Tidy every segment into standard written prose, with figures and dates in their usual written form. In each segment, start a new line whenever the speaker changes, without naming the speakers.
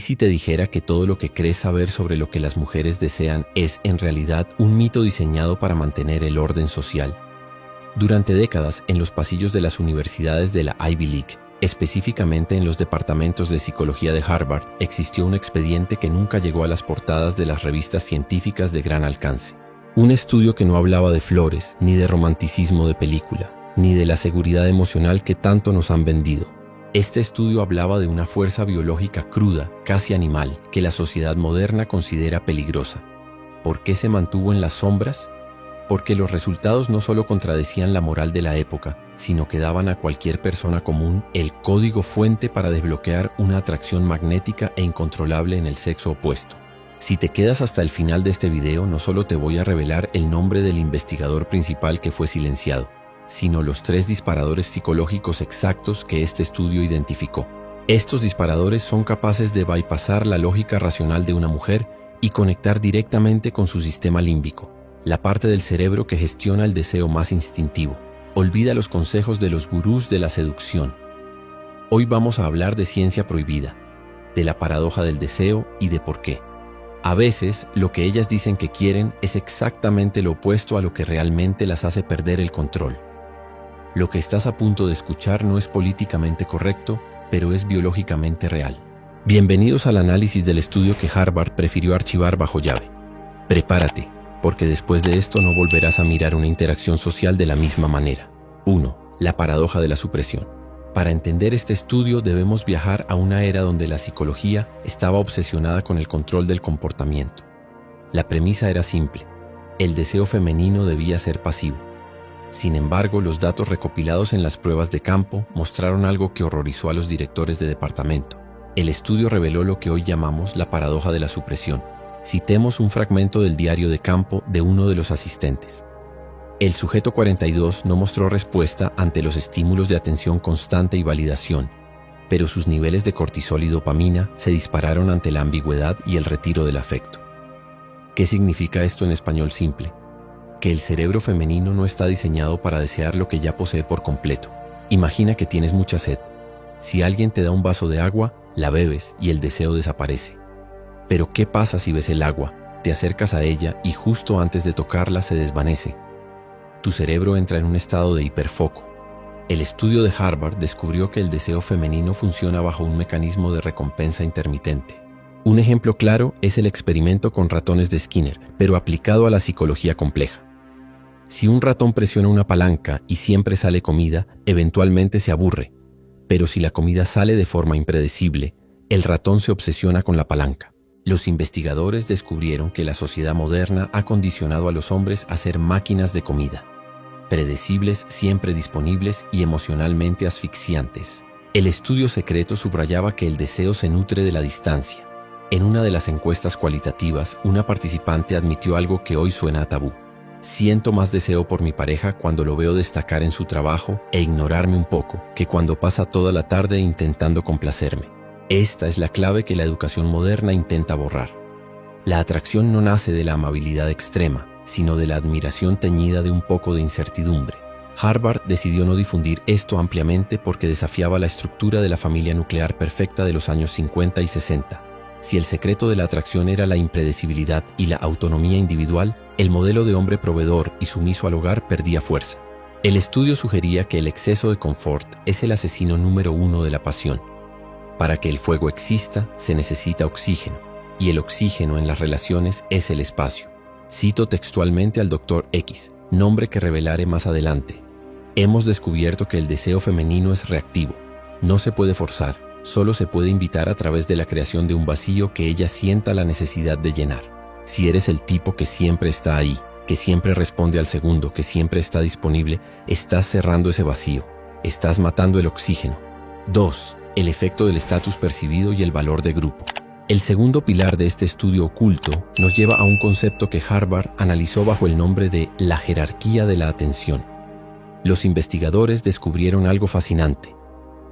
si te dijera que todo lo que crees saber sobre lo que las mujeres desean es, en realidad, un mito diseñado para mantener el orden social? Durante décadas, en los pasillos de las universidades de la Ivy League, específicamente en los departamentos de psicología de Harvard, existió un expediente que nunca llegó a las portadas de las revistas científicas de gran alcance. Un estudio que no hablaba de flores, ni de romanticismo de película, ni de la seguridad emocional que tanto nos han vendido. Este estudio hablaba de una fuerza biológica cruda, casi animal, que la sociedad moderna considera peligrosa. ¿Por qué se mantuvo en las sombras? Porque los resultados no solo contradecían la moral de la época, sino que daban a cualquier persona común el código fuente para desbloquear una atracción magnética e incontrolable en el sexo opuesto. Si te quedas hasta el final de este video, no solo te voy a revelar el nombre del investigador principal que fue silenciado, sino los 3 disparadores psicológicos exactos que este estudio identificó. Estos disparadores son capaces de bypassar la lógica racional de una mujer y conectar directamente con su sistema límbico, la parte del cerebro que gestiona el deseo más instintivo. Olvida los consejos de los gurús de la seducción. Hoy vamos a hablar de ciencia prohibida, de la paradoja del deseo y de por qué. A veces, lo que ellas dicen que quieren es exactamente lo opuesto a lo que realmente las hace perder el control. Lo que estás a punto de escuchar no es políticamente correcto, pero es biológicamente real. Bienvenidos al análisis del estudio que Harvard prefirió archivar bajo llave. Prepárate, porque después de esto no volverás a mirar una interacción social de la misma manera. 1. La paradoja de la supresión. Para entender este estudio debemos viajar a una era donde la psicología estaba obsesionada con el control del comportamiento. La premisa era simple: el deseo femenino debía ser pasivo. Sin embargo, los datos recopilados en las pruebas de campo mostraron algo que horrorizó a los directores de departamento. El estudio reveló lo que hoy llamamos la paradoja de la supresión. Citemos un fragmento del diario de campo de uno de los asistentes. El sujeto 42 no mostró respuesta ante los estímulos de atención constante y validación, pero sus niveles de cortisol y dopamina se dispararon ante la ambigüedad y el retiro del afecto. ¿Qué significa esto en español simple? Que el cerebro femenino no está diseñado para desear lo que ya posee por completo. Imagina que tienes mucha sed. Si alguien te da un vaso de agua, la bebes y el deseo desaparece. Pero ¿qué pasa si ves el agua, te acercas a ella y justo antes de tocarla se desvanece? Tu cerebro entra en un estado de hiperfoco. El estudio de Harvard descubrió que el deseo femenino funciona bajo un mecanismo de recompensa intermitente. Un ejemplo claro es el experimento con ratones de Skinner, pero aplicado a la psicología compleja. Si un ratón presiona una palanca y siempre sale comida, eventualmente se aburre. Pero si la comida sale de forma impredecible, el ratón se obsesiona con la palanca. Los investigadores descubrieron que la sociedad moderna ha condicionado a los hombres a ser máquinas de comida, predecibles, siempre disponibles y emocionalmente asfixiantes. El estudio secreto subrayaba que el deseo se nutre de la distancia. En una de las encuestas cualitativas, una participante admitió algo que hoy suena a tabú: siento más deseo por mi pareja cuando lo veo destacar en su trabajo e ignorarme un poco, que cuando pasa toda la tarde intentando complacerme. Esta es la clave que la educación moderna intenta borrar. La atracción no nace de la amabilidad extrema, sino de la admiración teñida de un poco de incertidumbre. Harvard decidió no difundir esto ampliamente porque desafiaba la estructura de la familia nuclear perfecta de los años 50 y 60. Si el secreto de la atracción era la impredecibilidad y la autonomía individual, el modelo de hombre proveedor y sumiso al hogar perdía fuerza. El estudio sugería que el exceso de confort es el asesino número 1 de la pasión. Para que el fuego exista, se necesita oxígeno, y el oxígeno en las relaciones es el espacio. Cito textualmente al Dr. X, nombre que revelaré más adelante. Hemos descubierto que el deseo femenino es reactivo. No se puede forzar, solo se puede invitar a través de la creación de un vacío que ella sienta la necesidad de llenar. Si eres el tipo que siempre está ahí, que siempre responde al segundo, que siempre está disponible, estás cerrando ese vacío. Estás matando el oxígeno. 2. El efecto del estatus percibido y el valor de grupo. El segundo pilar de este estudio oculto nos lleva a un concepto que Harvard analizó bajo el nombre de la jerarquía de la atención. Los investigadores descubrieron algo fascinante.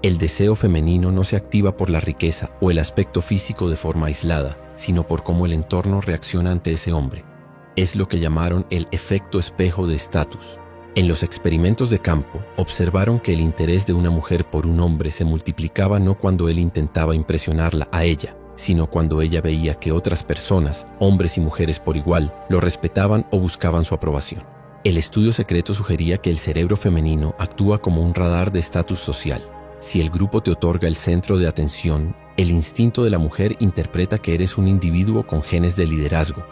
El deseo femenino no se activa por la riqueza o el aspecto físico de forma aislada, sino por cómo el entorno reacciona ante ese hombre. Es lo que llamaron el efecto espejo de estatus. En los experimentos de campo, observaron que el interés de una mujer por un hombre se multiplicaba no cuando él intentaba impresionarla a ella, sino cuando ella veía que otras personas, hombres y mujeres por igual, lo respetaban o buscaban su aprobación. El estudio secreto sugería que el cerebro femenino actúa como un radar de estatus social. Si el grupo te otorga el centro de atención, el instinto de la mujer interpreta que eres un individuo con genes de liderazgo.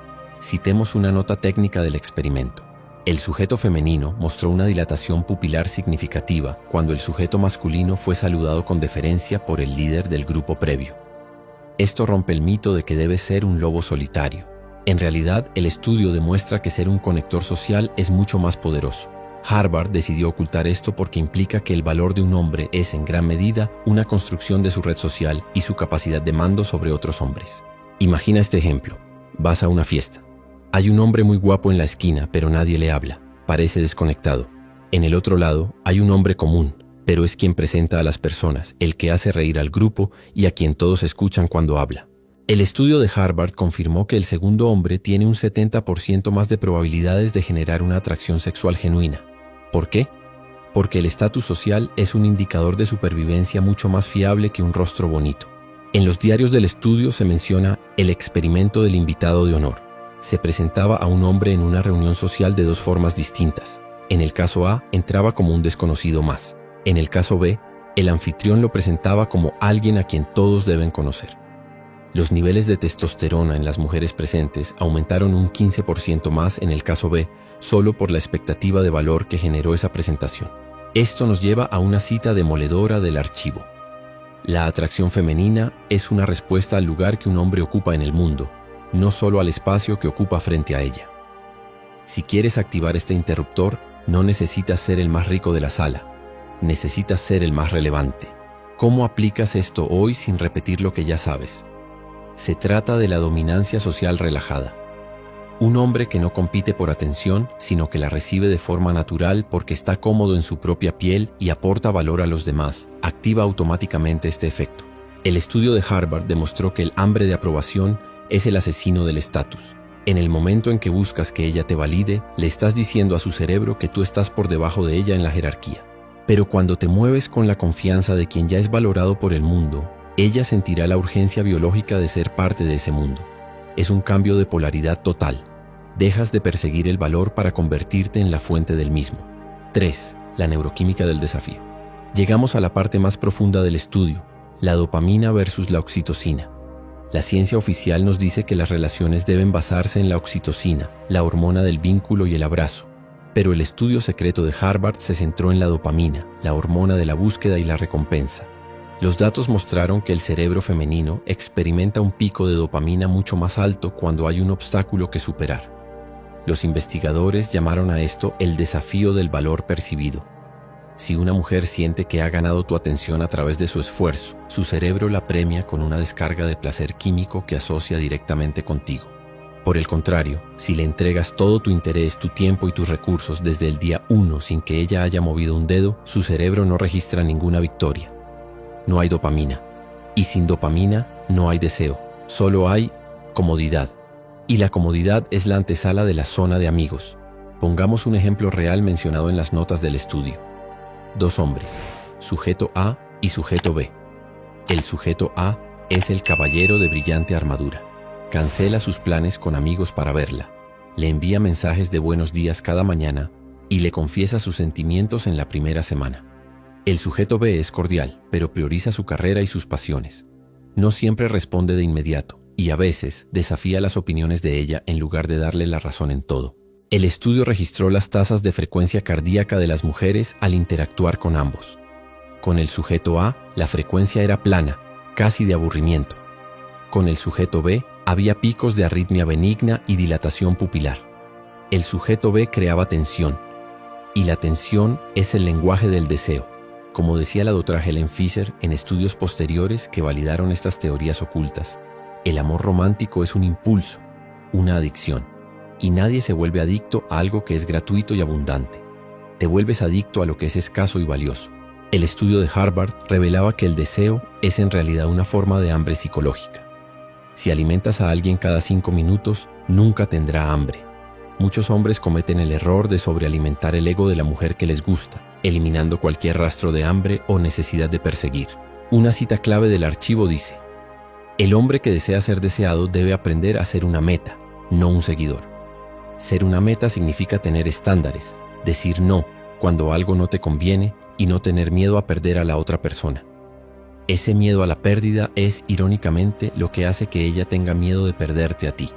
Citemos una nota técnica del experimento. El sujeto femenino mostró una dilatación pupilar significativa cuando el sujeto masculino fue saludado con deferencia por el líder del grupo previo. Esto rompe el mito de que debes ser un lobo solitario. En realidad, el estudio demuestra que ser un conector social es mucho más poderoso. Harvard decidió ocultar esto porque implica que el valor de un hombre es en gran medida una construcción de su red social y su capacidad de mando sobre otros hombres. Imagina este ejemplo. Vas a una fiesta. Hay un hombre muy guapo en la esquina, pero nadie le habla. Parece desconectado. En el otro lado, hay un hombre común, pero es quien presenta a las personas, el que hace reír al grupo y a quien todos escuchan cuando habla. El estudio de Harvard confirmó que el segundo hombre tiene un 70% más de probabilidades de generar una atracción sexual genuina. ¿Por qué? Porque el estatus social es un indicador de supervivencia mucho más fiable que un rostro bonito. En los diarios del estudio se menciona el experimento del invitado de honor. Se presentaba a un hombre en una reunión social de dos formas distintas. En el caso A, entraba como un desconocido más. En el caso B, el anfitrión lo presentaba como alguien a quien todos deben conocer. Los niveles de testosterona en las mujeres presentes aumentaron un 15% más en el caso B, solo por la expectativa de valor que generó esa presentación. Esto nos lleva a una cita demoledora del archivo. La atracción femenina es una respuesta al lugar que un hombre ocupa en el mundo, no solo al espacio que ocupa frente a ella. Si quieres activar este interruptor, no necesitas ser el más rico de la sala, necesitas ser el más relevante. ¿Cómo aplicas esto hoy sin repetir lo que ya sabes? Se trata de la dominancia social relajada. Un hombre que no compite por atención, sino que la recibe de forma natural porque está cómodo en su propia piel y aporta valor a los demás, activa automáticamente este efecto. El estudio de Harvard demostró que el hambre de aprobación es el asesino del estatus. En el momento en que buscas que ella te valide, le estás diciendo a su cerebro que tú estás por debajo de ella en la jerarquía. Pero cuando te mueves con la confianza de quien ya es valorado por el mundo, ella sentirá la urgencia biológica de ser parte de ese mundo. Es un cambio de polaridad total. Dejas de perseguir el valor para convertirte en la fuente del mismo. 3. La neuroquímica del desafío. Llegamos a la parte más profunda del estudio, la dopamina versus la oxitocina. La ciencia oficial nos dice que las relaciones deben basarse en la oxitocina, la hormona del vínculo y el abrazo. Pero el estudio secreto de Harvard se centró en la dopamina, la hormona de la búsqueda y la recompensa. Los datos mostraron que el cerebro femenino experimenta un pico de dopamina mucho más alto cuando hay un obstáculo que superar. Los investigadores llamaron a esto el desafío del valor percibido. Si una mujer siente que ha ganado tu atención a través de su esfuerzo, su cerebro la premia con una descarga de placer químico que asocia directamente contigo. Por el contrario, si le entregas todo tu interés, tu tiempo y tus recursos desde el día 1 sin que ella haya movido un dedo, su cerebro no registra ninguna victoria. No hay dopamina. Y sin dopamina no hay deseo, solo hay comodidad. Y la comodidad es la antesala de la zona de amigos. Pongamos un ejemplo real mencionado en las notas del estudio. Dos hombres, sujeto A y sujeto B. El sujeto A es el caballero de brillante armadura. Cancela sus planes con amigos para verla. Le envía mensajes de buenos días cada mañana y le confiesa sus sentimientos en la primera semana. El sujeto B es cordial, pero prioriza su carrera y sus pasiones. No siempre responde de inmediato y a veces desafía las opiniones de ella en lugar de darle la razón en todo. El estudio registró las tasas de frecuencia cardíaca de las mujeres al interactuar con ambos. Con el sujeto A, la frecuencia era plana, casi de aburrimiento. Con el sujeto B, había picos de arritmia benigna y dilatación pupilar. El sujeto B creaba tensión, y la tensión es el lenguaje del deseo. Como decía la doctora Helen Fisher en estudios posteriores que validaron estas teorías ocultas, el amor romántico es un impulso, una adicción, y nadie se vuelve adicto a algo que es gratuito y abundante. Te vuelves adicto a lo que es escaso y valioso. El estudio de Harvard revelaba que el deseo es en realidad una forma de hambre psicológica. Si alimentas a alguien cada 5 minutos, nunca tendrá hambre. Muchos hombres cometen el error de sobrealimentar el ego de la mujer que les gusta, eliminando cualquier rastro de hambre o necesidad de perseguir. Una cita clave del archivo dice: El hombre que desea ser deseado debe aprender a ser una meta, no un seguidor. Ser una meta significa tener estándares, decir no cuando algo no te conviene y no tener miedo a perder a la otra persona. Ese miedo a la pérdida es, irónicamente, lo que hace que ella tenga miedo de perderte a ti.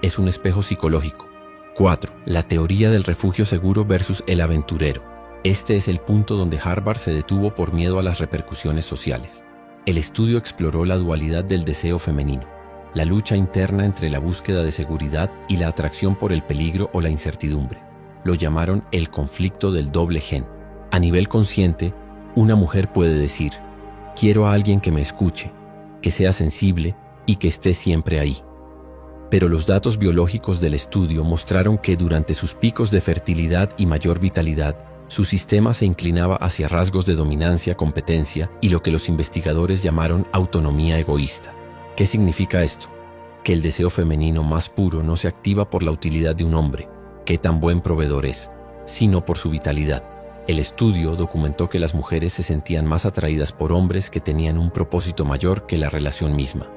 Es un espejo psicológico. 4. La teoría del refugio seguro versus el aventurero. Este es el punto donde Harvard se detuvo por miedo a las repercusiones sociales. El estudio exploró la dualidad del deseo femenino, la lucha interna entre la búsqueda de seguridad y la atracción por el peligro o la incertidumbre. Lo llamaron el conflicto del doble gen. A nivel consciente, una mujer puede decir: quiero a alguien que me escuche, que sea sensible y que esté siempre ahí. Pero los datos biológicos del estudio mostraron que durante sus picos de fertilidad y mayor vitalidad, su sistema se inclinaba hacia rasgos de dominancia, competencia y lo que los investigadores llamaron autonomía egoísta. ¿Qué significa esto? Que el deseo femenino más puro no se activa por la utilidad de un hombre, qué tan buen proveedor es, sino por su vitalidad. El estudio documentó que las mujeres se sentían más atraídas por hombres que tenían un propósito mayor que la relación misma.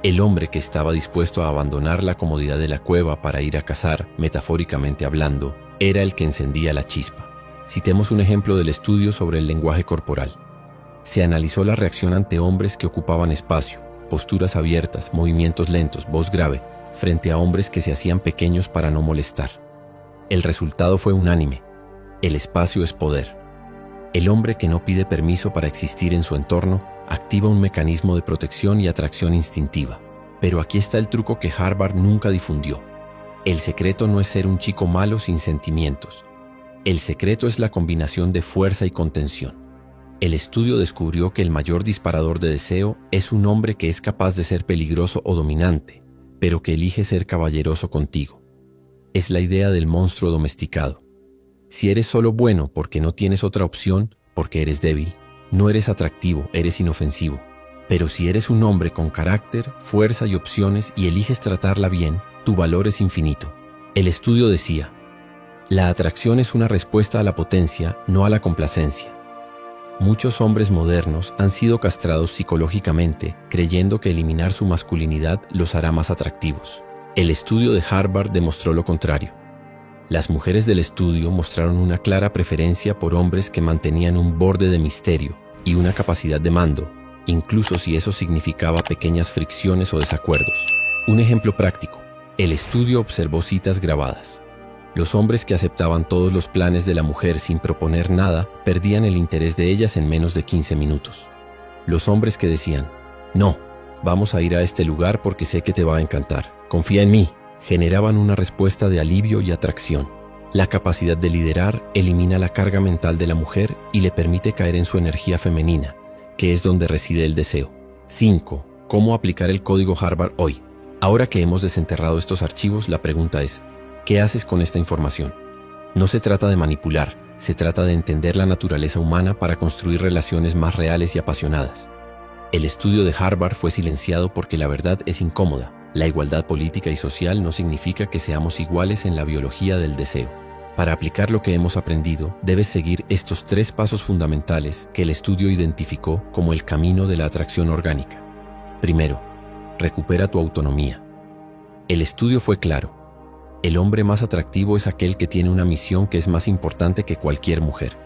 El hombre que estaba dispuesto a abandonar la comodidad de la cueva para ir a cazar, metafóricamente hablando, era el que encendía la chispa. Citemos un ejemplo del estudio sobre el lenguaje corporal. Se analizó la reacción ante hombres que ocupaban espacio, posturas abiertas, movimientos lentos, voz grave, frente a hombres que se hacían pequeños para no molestar. El resultado fue unánime. El espacio es poder. El hombre que no pide permiso para existir en su entorno activa un mecanismo de protección y atracción instintiva. Pero aquí está el truco que Harvard nunca difundió. El secreto no es ser un chico malo sin sentimientos. El secreto es la combinación de fuerza y contención. El estudio descubrió que el mayor disparador de deseo es un hombre que es capaz de ser peligroso o dominante, pero que elige ser caballeroso contigo. Es la idea del monstruo domesticado. Si eres solo bueno porque no tienes otra opción, porque eres débil, no eres atractivo, eres inofensivo. Pero si eres un hombre con carácter, fuerza y opciones y eliges tratarla bien, tu valor es infinito. El estudio decía: la atracción es una respuesta a la potencia, no a la complacencia. Muchos hombres modernos han sido castrados psicológicamente, creyendo que eliminar su masculinidad los hará más atractivos. El estudio de Harvard demostró lo contrario. Las mujeres del estudio mostraron una clara preferencia por hombres que mantenían un borde de misterio y una capacidad de mando, incluso si eso significaba pequeñas fricciones o desacuerdos. Un ejemplo práctico: el estudio observó citas grabadas. Los hombres que aceptaban todos los planes de la mujer sin proponer nada perdían el interés de ellas en menos de 15 minutos. Los hombres que decían: no, vamos a ir a este lugar porque sé que te va a encantar, confía en mí, generaban una respuesta de alivio y atracción. La capacidad de liderar elimina la carga mental de la mujer y le permite caer en su energía femenina, que es donde reside el deseo. 5. ¿Cómo aplicar el código Harvard hoy? Ahora que hemos desenterrado estos archivos, la pregunta es: ¿qué haces con esta información? No se trata de manipular, se trata de entender la naturaleza humana para construir relaciones más reales y apasionadas. El estudio de Harvard fue silenciado porque la verdad es incómoda. La igualdad política y social no significa que seamos iguales en la biología del deseo. Para aplicar lo que hemos aprendido, debes seguir estos 3 pasos fundamentales que el estudio identificó como el camino de la atracción orgánica. Primero, recupera tu autonomía. El estudio fue claro. El hombre más atractivo es aquel que tiene una misión que es más importante que cualquier mujer.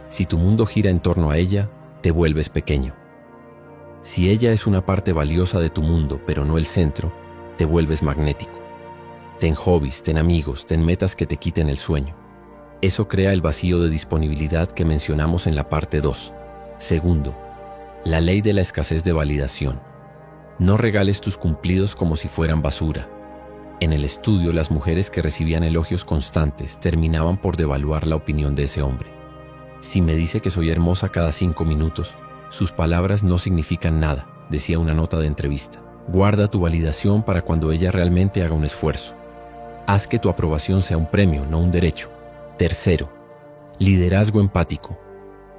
Si tu mundo gira en torno a ella, te vuelves pequeño. Si ella es una parte valiosa de tu mundo, pero no el centro, te vuelves magnético. Ten hobbies, ten amigos, ten metas que te quiten el sueño. Eso crea el vacío de disponibilidad que mencionamos en la parte 2. Segundo, la ley de la escasez de validación. No regales tus cumplidos como si fueran basura. En el estudio, las mujeres que recibían elogios constantes terminaban por devaluar la opinión de ese hombre. Si me dice que soy hermosa cada 5 minutos, sus palabras no significan nada, decía una nota de entrevista. Guarda tu validación para cuando ella realmente haga un esfuerzo. Haz que tu aprobación sea un premio, no un derecho. Tercero, liderazgo empático.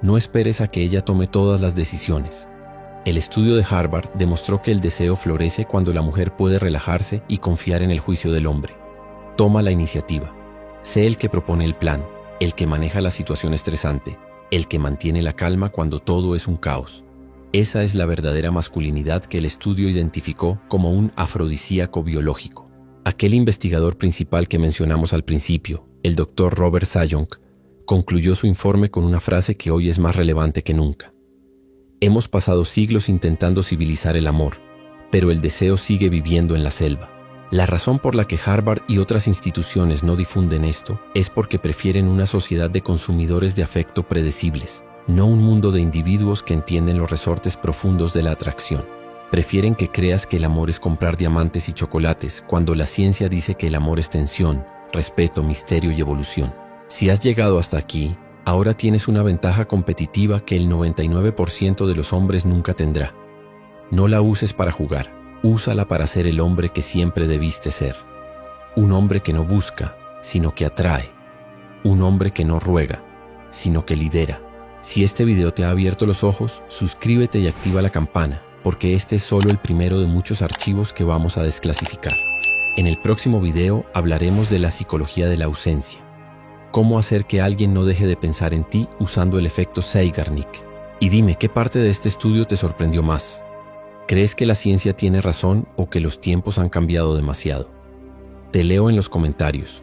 No esperes a que ella tome todas las decisiones. El estudio de Harvard demostró que el deseo florece cuando la mujer puede relajarse y confiar en el juicio del hombre. Toma la iniciativa. Sé el que propone el plan, el que maneja la situación estresante, el que mantiene la calma cuando todo es un caos. Esa es la verdadera masculinidad que el estudio identificó como un afrodisíaco biológico. Aquel investigador principal que mencionamos al principio, el Dr. Robert Sajong, concluyó su informe con una frase que hoy es más relevante que nunca. Hemos pasado siglos intentando civilizar el amor, pero el deseo sigue viviendo en la selva. La razón por la que Harvard y otras instituciones no difunden esto es porque prefieren una sociedad de consumidores de afecto predecibles, no un mundo de individuos que entienden los resortes profundos de la atracción. Prefieren que creas que el amor es comprar diamantes y chocolates, cuando la ciencia dice que el amor es tensión, respeto, misterio y evolución. Si has llegado hasta aquí, ahora tienes una ventaja competitiva que el 99% de los hombres nunca tendrá. No la uses para jugar. Úsala para ser el hombre que siempre debiste ser. Un hombre que no busca, sino que atrae. Un hombre que no ruega, sino que lidera. Si este video te ha abierto los ojos, suscríbete y activa la campana, porque este es solo el primero de muchos archivos que vamos a desclasificar. En el próximo video hablaremos de la psicología de la ausencia. Cómo hacer que alguien no deje de pensar en ti usando el efecto Zeigarnik. Y dime, ¿qué parte de este estudio te sorprendió más? ¿Crees que la ciencia tiene razón o que los tiempos han cambiado demasiado? Te leo en los comentarios.